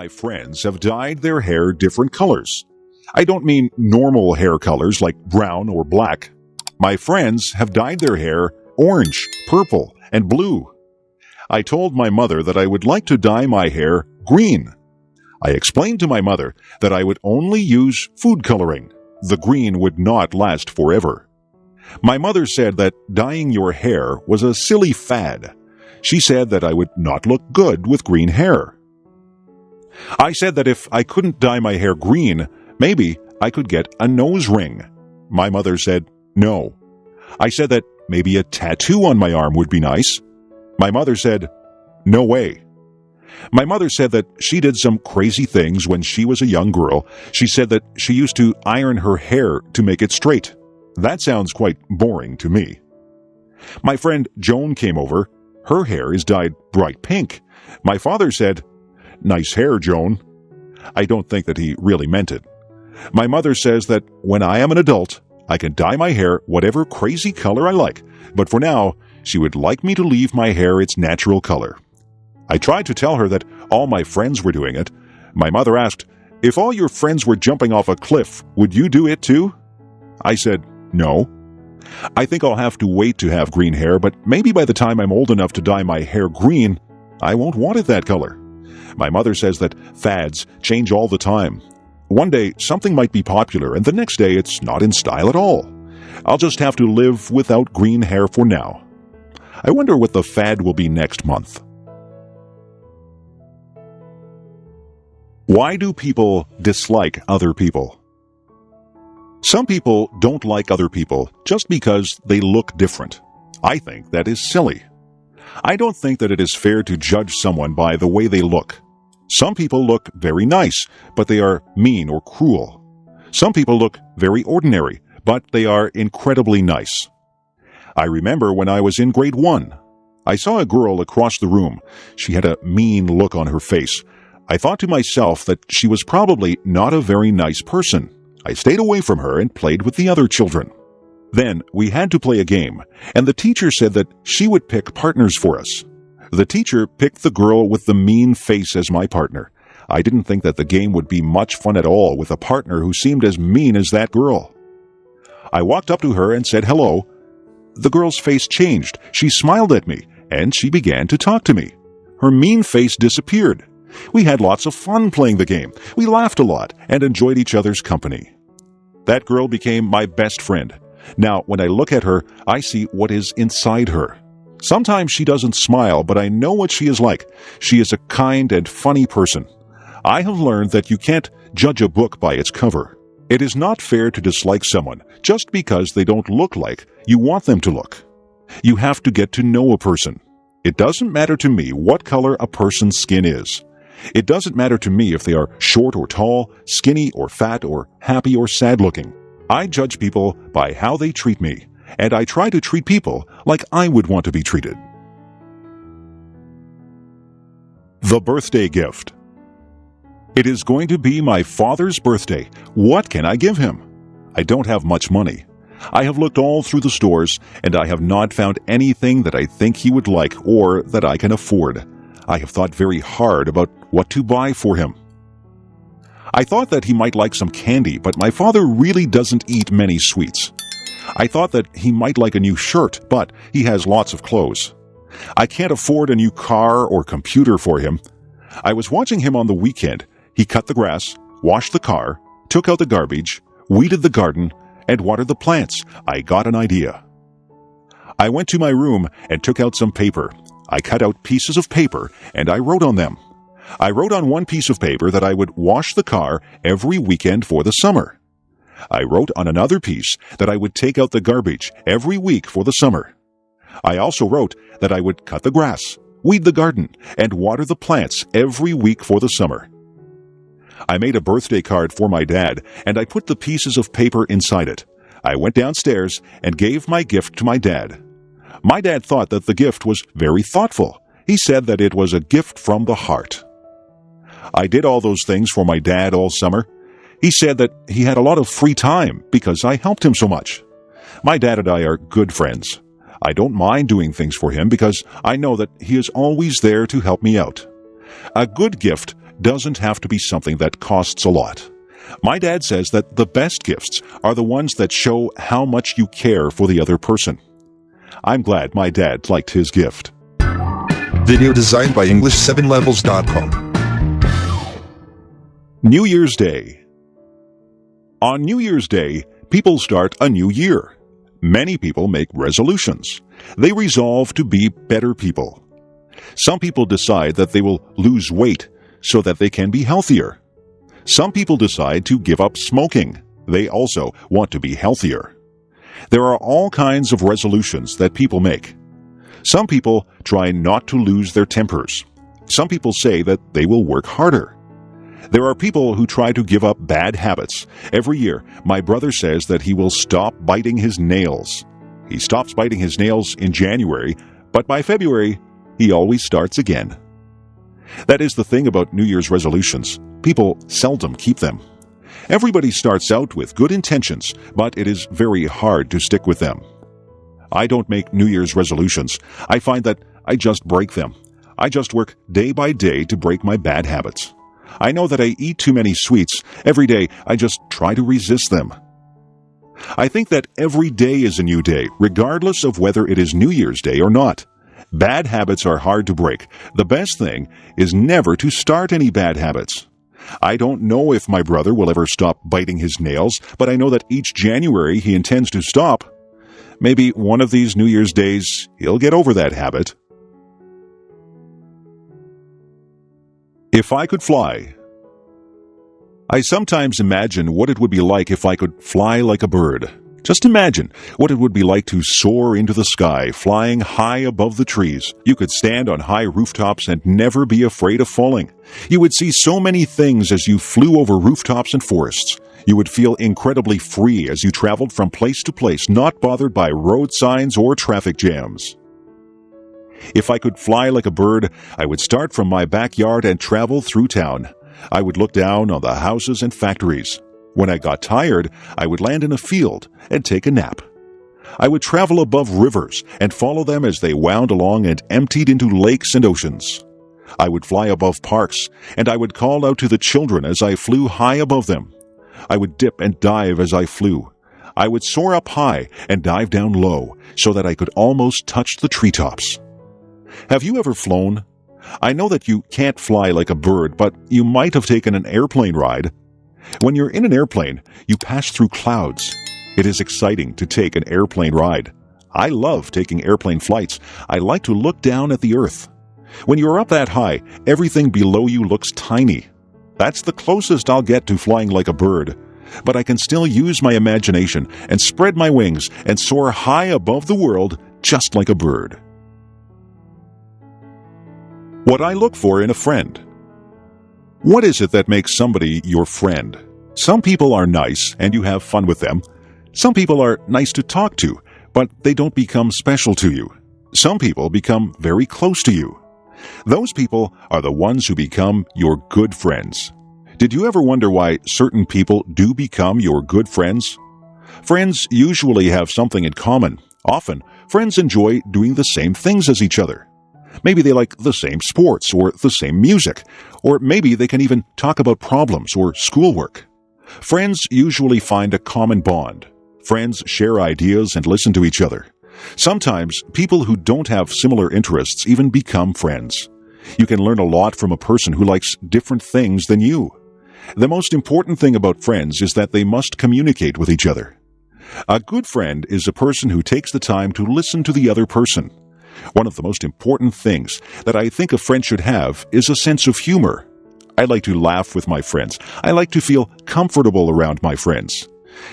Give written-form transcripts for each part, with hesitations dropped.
my friends have dyed their hair different colors. I don't mean normal hair colors like brown or black. My friends have dyed their hair orange, purple, and blue. I told my mother that I would like to dye my hair green. I explained to my mother that I would only use food coloring. The green would not last forever. My mother said that dyeing your hair was a silly fad. She said that I would not look good with green hair. I said that if I couldn't dye my hair green, maybe I could get a nose ring. My mother said no. I said that maybe a tattoo on my arm would be nice. My mother said, no way. My mother said that she did some crazy things when she was a young girl. She said that she used to iron her hair to make it straight. That sounds quite boring to me. My friend Joan came over. Her hair is dyed bright pink. My father said, nice hair, Joan. I don't think that he really meant it. My mother says that when I am an adult, I can dye my hair whatever crazy color I like, but for now, she would like me to leave my hair its natural color. I tried to tell her that all my friends were doing it. My mother asked, if all your friends were jumping off a cliff, would you do it too? I said, no. I think I'll have to wait to have green hair, but maybe by the time I'm old enough to dye my hair green, I won't want it that color. My mother says that fads change all the time. One day, something might be popular, and the next day it's not in style at all. I'll just have to live without green hair for now. I wonder what the fad will be next month. Why do people dislike other people? Some people don't like other people just because they look different. I think that is silly. I don't think that it is fair to judge someone by the way they look. Some people look very nice, but they are mean or cruel. Some people look very ordinary, but they are incredibly nice. I remember when I was in grade 1. I saw a girl across the room. She had a mean look on her face. I thought to myself that she was probably not a very nice person. I stayed away from her and played with the other children. Then we had to play a game, and the teacher said that she would pick partners for us. The teacher picked the girl with the mean face as my partner. I didn't think that the game would be much fun at all with a partner who seemed as mean as that girl. I walked up to her and said hello. The girl's face changed. She smiled at me, and she began to talk to me. Her mean face disappeared. We had lots of fun playing the game. We laughed a lot and enjoyed each other's company. That girl became my best friend. Now, when I look at her, I see what is inside her. Sometimes she doesn't smile, but I know what she is like. She is a kind and funny person. I have learned that you can't judge a book by its cover. It is not fair to dislike someone just because they don't look like you want them to look. You have to get to know a person. It doesn't matter to me what color a person's skin is. It doesn't matter to me if they are short or tall, skinny or fat, or happy or sad looking. I judge people by how they treat me, and I try to treat people like I would want to be treated. The birthday gift. It is going to be my father's birthday. What can I give him? I don't have much money. I have looked all through the stores, and I have not found anything that I think he would like or that I can afford. I have thought very hard about what to buy for him. I thought that he might like some candy, but my father really doesn't eat many sweets. I thought that he might like a new shirt, but he has lots of clothes. I can't afford a new car or computer for him. I was watching him on the weekend. He cut the grass, washed the car, took out the garbage, weeded the garden, and watered the plants. I got an idea. I went to my room and took out some paper. I cut out pieces of paper, and I wrote on them. I wrote on one piece of paper that I would wash the car every weekend for the summer. I wrote on another piece that I would take out the garbage every week for the summer. I also wrote that I would cut the grass, weed the garden, and water the plants every week for the summer. I made a birthday card for my dad, and I put the pieces of paper inside it. I went downstairs and gave my gift to my dad. My dad thought that the gift was very thoughtful. He said that it was a gift from the heart. I did all those things for my dad all summer. He said that he had a lot of free time because I helped him so much. My dad and I are good friends. I don't mind doing things for him because I know that he is always there to help me out. A good gift doesn't have to be something that costs a lot. My dad says that the best gifts are the ones that show how much you care for the other person. I'm glad my dad liked his gift. Video designed by English7levels.com. New Year's Day. On New Year's Day, people start a new year. Many people make resolutions. They resolve to be better people. Some people decide that they will lose weight so that they can be healthier. Some people decide to give up smoking. They also want to be healthier. There are all kinds of resolutions that people make. Some people try not to lose their tempers. Some people say that they will work harder. There are people who try to give up bad habits. Every year, my brother says that he will stop biting his nails. He stops biting his nails in January, but by February, he always starts again. That is the thing about New Year's resolutions. People seldom keep them. Everybody starts out with good intentions, but it is very hard to stick with them. I don't make New Year's resolutions. I find that I just break them. I just work day by day to break my bad habits. I know that I eat too many sweets. Every day, I just try to resist them. I think that every day is a new day, regardless of whether it is New Year's Day or not. Bad habits are hard to break. The best thing is never to start any bad habits. I don't know if my brother will ever stop biting his nails, but I know that each January he intends to stop. Maybe one of these New Year's days he'll get over that habit. If I could fly. I sometimes imagine what it would be like if I could fly like a bird. Just imagine what it would be like to soar into the sky, flying high above the trees. You could stand on high rooftops and never be afraid of falling. You would see so many things as you flew over rooftops and forests. You would feel incredibly free as you traveled from place to place, not bothered by road signs or traffic jams. If I could fly like a bird, I would start from my backyard and travel through town. I would look down on the houses and factories. When I got tired, I would land in a field and take a nap. I would travel above rivers and follow them as they wound along and emptied into lakes and oceans. I would fly above parks, and I would call out to the children as I flew high above them. I would dip and dive as I flew. I would soar up high and dive down low so that I could almost touch the treetops. Have you ever flown? I know that you can't fly like a bird, but you might have taken an airplane ride. When you're in an airplane, you pass through clouds. It is exciting to take an airplane ride. I love taking airplane flights. I like to look down at the earth. When you're up that high, everything below you looks tiny. That's the closest I'll get to flying like a bird. But I can still use my imagination and spread my wings and soar high above the world just like a bird. What I look for in a friend. What is it that makes somebody your friend? Some people are nice and you have fun with them. Some people are nice to talk to, but they don't become special to you. Some people become very close to you. Those people are the ones who become your good friends. Did you ever wonder why certain people do become your good friends? Friends usually have something in common. Often, friends enjoy doing the same things as each other. Maybe they like the same sports or the same music, or maybe they can even talk about problems or schoolwork. Friends usually find a common bond. Friends share ideas and listen to each other. Sometimes people who don't have similar interests even become friends. You can learn a lot from a person who likes different things than you. The most important thing about friends is that they must communicate with each other. A good friend is a person who takes the time to listen to the other person. One of the most important things that I think a friend should have is a sense of humor. I like to laugh with my friends. I like to feel comfortable around my friends.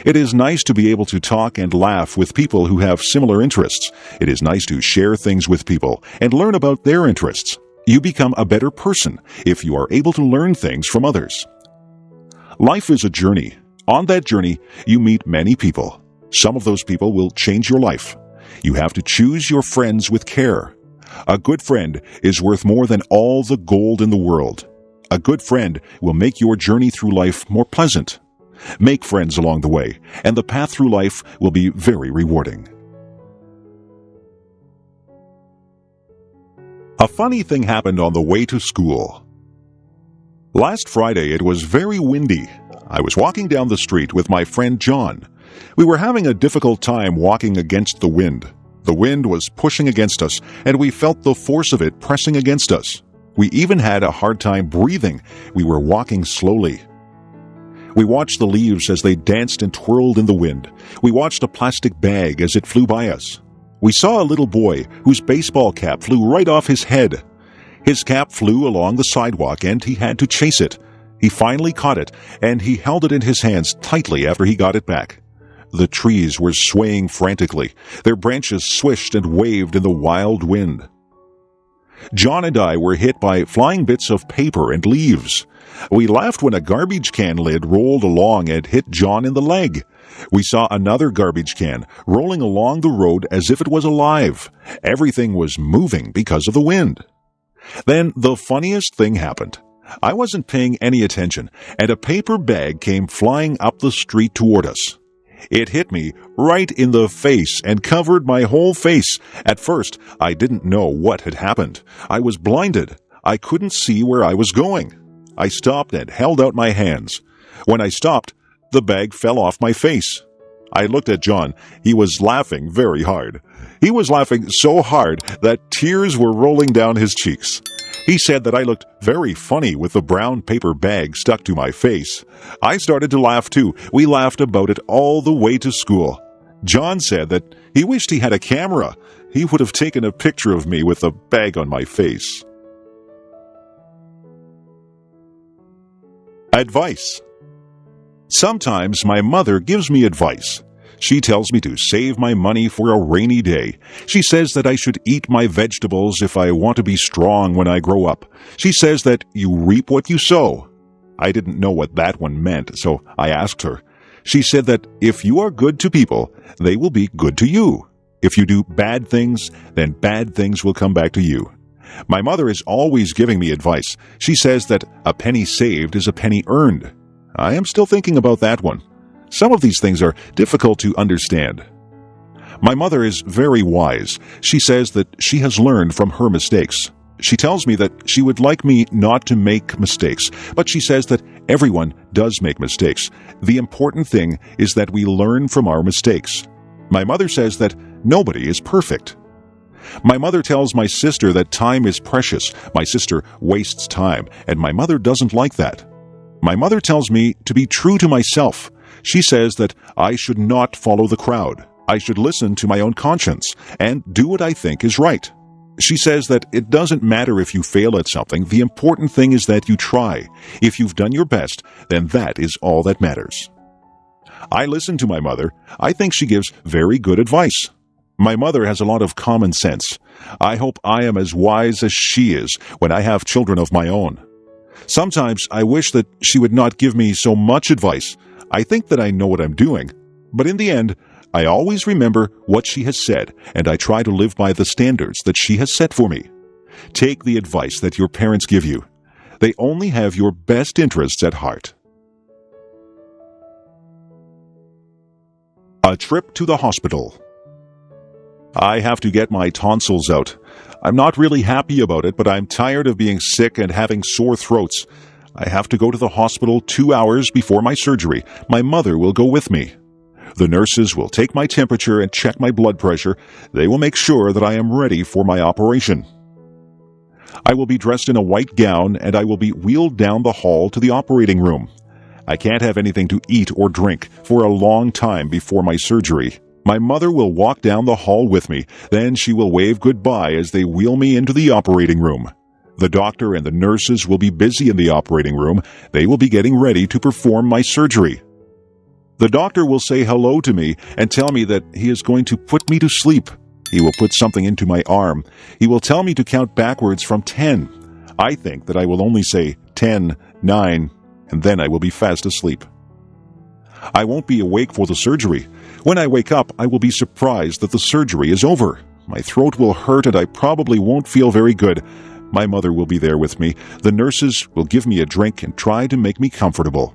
It is nice to be able to talk and laugh with people who have similar interests. It is nice to share things with people and learn about their interests. You become a better person if you are able to learn things from others. Life is a journey. On that journey, you meet many people. Some of those people will change your life. You have to choose your friends with care. A good friend is worth more than all the gold in the world. A good friend will make your journey through life more pleasant. Make friends along the way, and the path through life will be very rewarding. A funny thing happened on the way to school. Last Friday it was very windy. I was walking down the street with my friend John. We were having a difficult time walking against the wind. The wind was pushing against us, and we felt the force of it pressing against us. We even had a hard time breathing. We were walking slowly. We watched the leaves as they danced and twirled in the wind. We watched a plastic bag as it flew by us. We saw a little boy whose baseball cap flew right off his head. His cap flew along the sidewalk and he had to chase it. He finally caught it, and he held it in his hands tightly after he got it back. The trees were swaying frantically. Their branches swished and waved in the wild wind. John and I were hit by flying bits of paper and leaves. We laughed when a garbage can lid rolled along and hit John in the leg. We saw another garbage can rolling along the road as if it was alive. Everything was moving because of the wind. Then the funniest thing happened. I wasn't paying any attention, and a paper bag came flying up the street toward us. It hit me right in the face and covered my whole face. At first, I didn't know what had happened. I was blinded. I couldn't see where I was going. I stopped and held out my hands. When I stopped, the bag fell off my face. I looked at John. He was laughing very hard. He was laughing so hard that tears were rolling down his cheeks. He said that I looked very funny with the brown paper bag stuck to my face. I started to laugh too. We laughed about it all the way to school. John said that he wished he had a camera. He would have taken a picture of me with the bag on my face. Advice. Sometimes my mother gives me advice. She tells me to save my money for a rainy day. She says that I should eat my vegetables if I want to be strong when I grow up. She says that you reap what you sow. I didn't know what that one meant, so I asked her. She said that if you are good to people, they will be good to you. If you do bad things, then bad things will come back to you. My mother is always giving me advice. She says that a penny saved is a penny earned. I am still thinking about that one. Some of these things are difficult to understand. My mother is very wise. She says that she has learned from her mistakes. She tells me that she would like me not to make mistakes, but she says that everyone does make mistakes. The important thing is that we learn from our mistakes. My mother says that nobody is perfect. My mother tells my sister that time is precious. My sister wastes time, and my mother doesn't like that. My mother tells me to be true to myself. She says that I should not follow the crowd. I should listen to my own conscience and do what I think is right. She says that it doesn't matter if you fail at something. The important thing is that you try. If you've done your best, then that is all that matters. I listen to my mother. I think she gives very good advice. My mother has a lot of common sense. I hope I am as wise as she is when I have children of my own. Sometimes I wish that she would not give me so much advice. I think that I know what I'm doing, but in the end, I always remember what she has said, and I try to live by the standards that she has set for me. Take the advice that your parents give you. They only have your best interests at heart. A trip to the hospital. I have to get my tonsils out. I'm not really happy about it, but I'm tired of being sick and having sore throats. I have to go to the hospital 2 hours before my surgery. My mother will go with me. The nurses will take my temperature and check my blood pressure. They will make sure that I am ready for my operation. I will be dressed in a white gown, and I will be wheeled down the hall to the operating room. I can't have anything to eat or drink for a long time before my surgery. My mother will walk down the hall with me. Then she will wave goodbye as they wheel me into the operating room. The doctor and the nurses will be busy in the operating room. They will be getting ready to perform my surgery. The doctor will say hello to me and tell me that he is going to put me to sleep. He will put something into my arm. He will tell me to count backwards from 10. I think that I will only say 10, 9, and then I will be fast asleep. I won't be awake for the surgery. When I wake up, I will be surprised that the surgery is over. My throat will hurt and I probably won't feel very good. My mother will be there with me. The nurses will give me a drink and try to make me comfortable.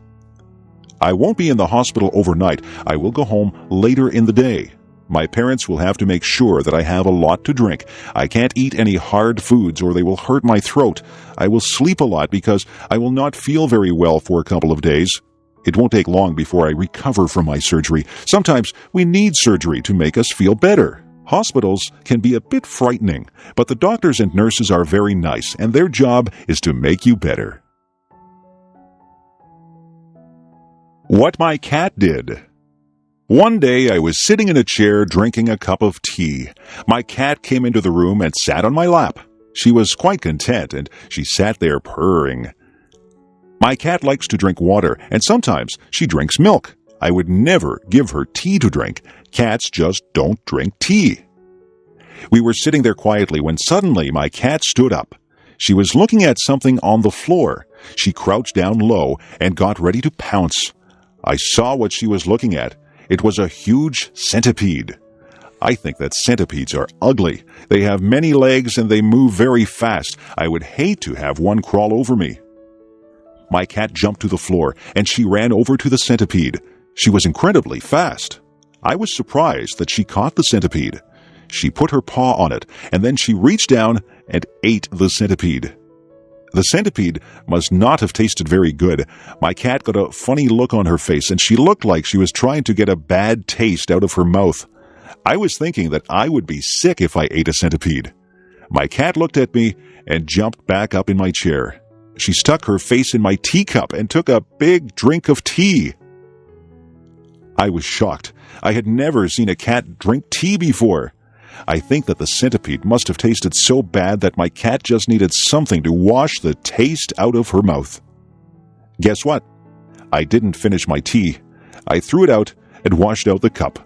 I won't be in the hospital overnight. I will go home later in the day. My parents will have to make sure that I have a lot to drink. I can't eat any hard foods or they will hurt my throat. I will sleep a lot because I will not feel very well for a couple of days. It won't take long before I recover from my surgery. Sometimes we need surgery to make us feel better. Hospitals can be a bit frightening, but the doctors and nurses are very nice, and their job is to make you better. What my cat did. One day I was sitting in a chair drinking a cup of tea. My cat came into the room and sat on my lap. She was quite content, and she sat there purring. My cat likes to drink water, and sometimes she drinks milk. I would never give her tea to drink. Cats just don't drink tea. We were sitting there quietly when suddenly my cat stood up. She was looking at something on the floor. She crouched down low and got ready to pounce. I saw what she was looking at. It was a huge centipede. I think that centipedes are ugly. They have many legs and they move very fast. I would hate to have one crawl over me. My cat jumped to the floor and she ran over to the centipede. She was incredibly fast. I was surprised that she caught the centipede. She put her paw on it and then she reached down and ate the centipede. The centipede must not have tasted very good. My cat got a funny look on her face, and she looked like she was trying to get a bad taste out of her mouth. I was thinking that I would be sick if I ate a centipede. My cat looked at me and jumped back up in my chair. She stuck her face in my teacup and took a big drink of tea. I was shocked. I had never seen a cat drink tea before. I think that the centipede must have tasted so bad that my cat just needed something to wash the taste out of her mouth. Guess what? I didn't finish my tea. I threw it out and washed out the cup.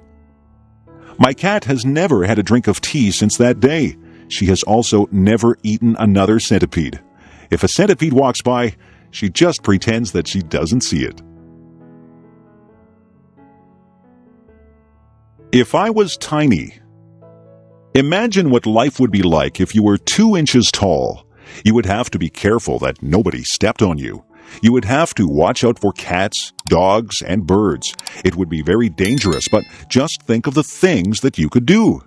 My cat has never had a drink of tea since that day. She has also never eaten another centipede. If a centipede walks by, she just pretends that she doesn't see it. If I was tiny. Imagine what life would be like if you were 2 inches tall. You would have to be careful that nobody stepped on you. You would have to watch out for cats, dogs, and birds. It would be very dangerous, but just think of the things that you could do.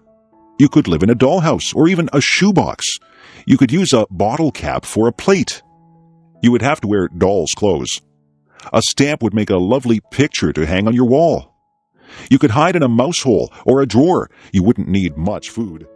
You could live in a dollhouse or even a shoebox. You could use a bottle cap for a plate. You would have to wear doll's clothes. A stamp would make a lovely picture to hang on your wall. You could hide in a mouse hole or a drawer. You wouldn't need much food.